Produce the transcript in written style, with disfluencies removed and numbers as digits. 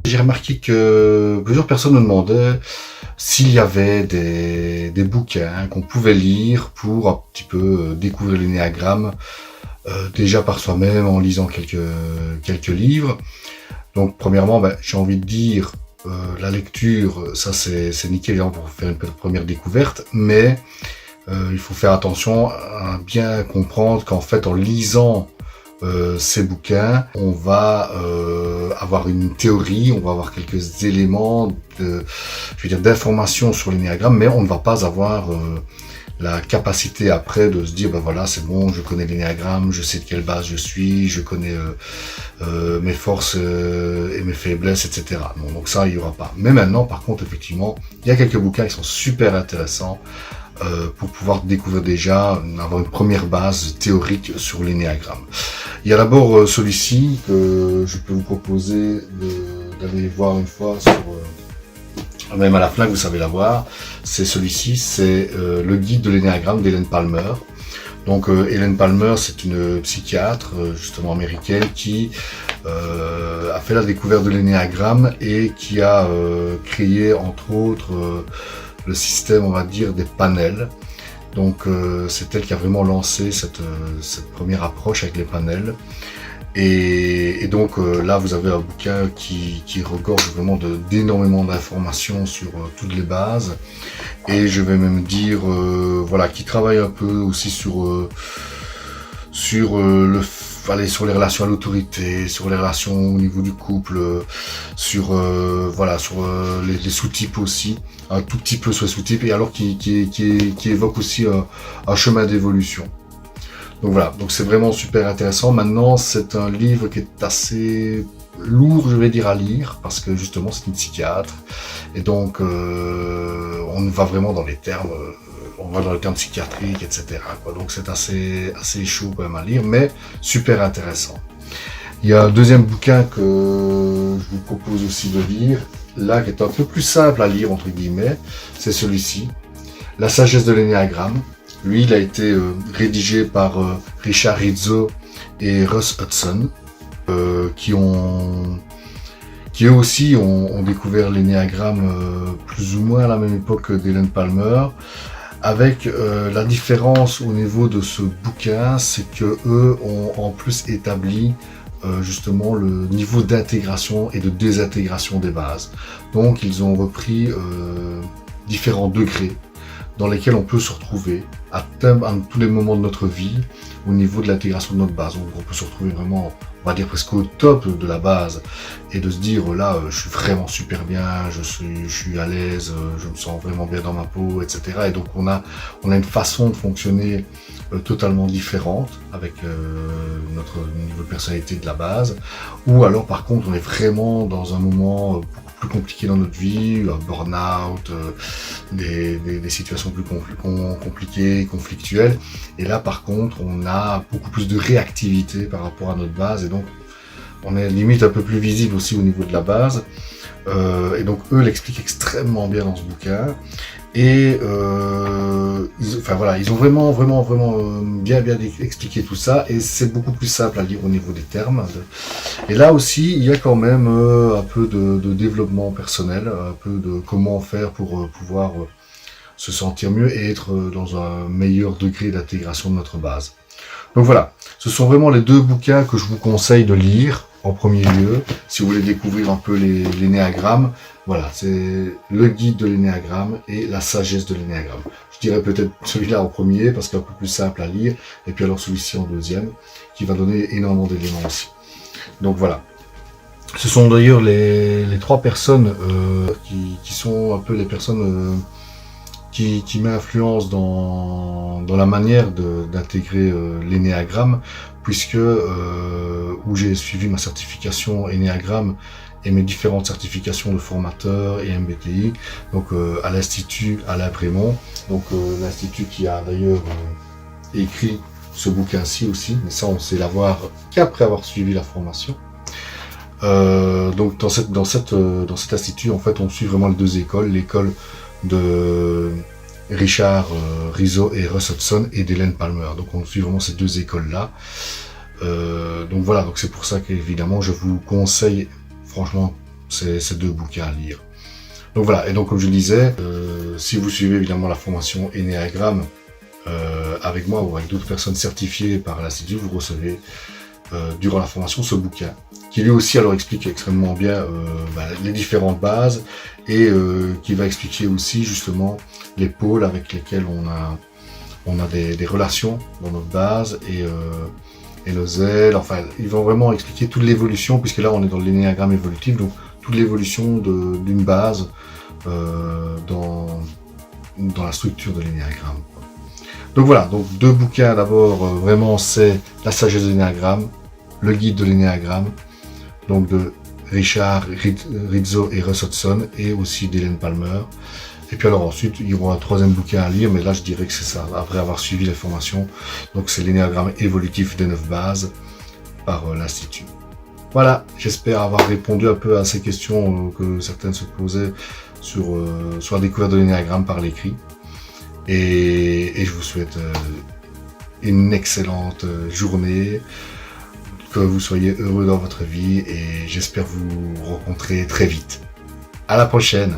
J'ai remarqué que plusieurs personnes me demandaient s'il y avait des bouquins qu'on pouvait lire pour un petit peu découvrir l'énéagramme, déjà par soi-même en lisant quelques livres. Donc premièrement, j'ai envie de dire, la lecture, ça c'est nickel pour faire une première découverte, mais il faut faire attention à bien comprendre qu'en fait en lisant ces bouquins, on va avoir une théorie, on va avoir quelques éléments d'informations sur l'énéagramme, mais on ne va pas avoir la capacité après de se dire ben voilà, c'est bon, je connais l'énéagramme, je sais de quelle base je suis, je connais mes forces et mes faiblesses, etc. Bon, donc ça, il y aura pas. Mais maintenant, par contre, effectivement, il y a quelques bouquins qui sont super intéressants pour pouvoir découvrir déjà, avoir une première base théorique sur l'énéagramme. Il y a d'abord celui-ci que je peux vous proposer d'aller voir une fois sur même à la FNAC, vous savez l'avoir. C'est celui-ci, c'est le guide de l'énéagramme d'Hélène Palmer. Donc Hélène Palmer, c'est une psychiatre justement américaine qui a fait la découverte de l'énéagramme et qui a créé entre autres le système, on va dire, des panels. Donc c'est elle qui a vraiment lancé cette première approche avec les panels. Et donc là, vous avez un bouquin qui regorge vraiment d'énormément d'informations sur toutes les bases. Et je vais même dire, voilà, qui travaille un peu aussi sur les relations à l'autorité, sur les relations au niveau du couple, sur les sous-types aussi, un tout petit peu sur les sous-types, et alors qui évoque aussi un chemin d'évolution. Donc voilà, donc c'est vraiment super intéressant. Maintenant, c'est un livre qui est assez lourd, je vais dire, à lire, parce que justement c'est une psychiatre, et donc on va vraiment dans les termes, psychiatriques, etc. Donc c'est assez chaud quand même à lire, mais super intéressant. Il y a un deuxième bouquin que je vous propose aussi de lire, là qui est un peu plus simple à lire entre guillemets, c'est celui-ci, La sagesse de l'énéagramme. Lui, il a été rédigé par Richard Rizzo et Russ Hudson, qui eux aussi ont découvert l'énéagramme plus ou moins à la même époque d'Hélène Palmer, avec la différence au niveau de ce bouquin, c'est que eux ont en plus établi justement le niveau d'intégration et de désintégration des bases. Donc ils ont repris différents degrés dans lesquels on peut se retrouver à tous les moments de notre vie au niveau de l'intégration de notre base. Donc on peut se retrouver vraiment, on va dire presque au top de la base et de se dire là je suis vraiment super bien, je suis à l'aise, je me sens vraiment bien dans ma peau, etc. Et donc on a une façon de fonctionner totalement différente avec notre niveau de personnalité de la base, ou alors par contre on est vraiment dans un moment beaucoup plus compliqué dans notre vie, un burn-out, des situations plus compliquées, conflictuelles, et là par contre on a beaucoup plus de réactivité par rapport à notre base, et donc on est limite un peu plus visible aussi au niveau de la base, et donc eux l'expliquent extrêmement bien dans ce bouquin. Et ils ont vraiment bien expliqué tout ça, et c'est beaucoup plus simple à lire au niveau des termes. Et là aussi, il y a quand même un peu de développement personnel, un peu de comment faire pour pouvoir se sentir mieux et être dans un meilleur degré d'intégration de notre base. Donc voilà, ce sont vraiment les deux bouquins que je vous conseille de lire en premier lieu, si vous voulez découvrir un peu l'énéagramme. Voilà, c'est le guide de l'énéagramme et la sagesse de l'énéagramme. Je dirais peut-être celui-là en premier, parce qu'il est un peu plus simple à lire, et puis alors celui-ci en deuxième, qui va donner énormément d'éléments aussi. Donc voilà. Ce sont d'ailleurs les trois personnes qui sont un peu les personnes qui m'influencent dans la manière d'intégrer l'énéagramme, puisque où j'ai suivi ma certification énéagramme et mes différentes certifications de formateur et MBTI, donc à l'Institut Alain Prémont, donc l'Institut qui a d'ailleurs écrit ce bouquin-ci aussi, mais ça on sait l'avoir qu'après avoir suivi la formation. Donc dans cet institut, en fait, on suit vraiment les deux écoles, l'école de Richard Rizzo et Russ Hudson et d'Hélène Palmer. Donc on suit vraiment ces deux écoles-là. Donc voilà, donc c'est pour ça qu'évidemment je vous conseille franchement ces deux bouquins à lire. Donc voilà, et donc comme je le disais, si vous suivez évidemment la formation Ennéagramme avec moi ou avec d'autres personnes certifiées par l'Institut, vous recevez durant la formation ce bouquin, qui lui aussi alors explique extrêmement bien les différentes bases et qui va expliquer aussi justement les pôles avec lesquels on a des relations dans notre base et nos ailes. Enfin, ils vont vraiment expliquer toute l'évolution, puisque là on est dans l'énéagramme évolutif, donc toute l'évolution d'une base dans la structure de l'énéagramme. Donc voilà, donc deux bouquins d'abord, vraiment c'est La sagesse de l'énéagramme, le guide de l'énéagramme, donc de Richard Rizzo et Russ Hudson, et aussi d'Hélène Palmer. Et puis alors ensuite, il y aura un troisième bouquin à lire, mais là je dirais que c'est ça, après avoir suivi les formations. Donc c'est l'énéagramme évolutif des 9 bases par l'Institut. Voilà, j'espère avoir répondu un peu à ces questions que certaines se posaient sur la découverte de l'énéagramme par l'écrit. Et je vous souhaite une excellente journée, que vous soyez heureux dans votre vie et j'espère vous rencontrer très vite. À la prochaine!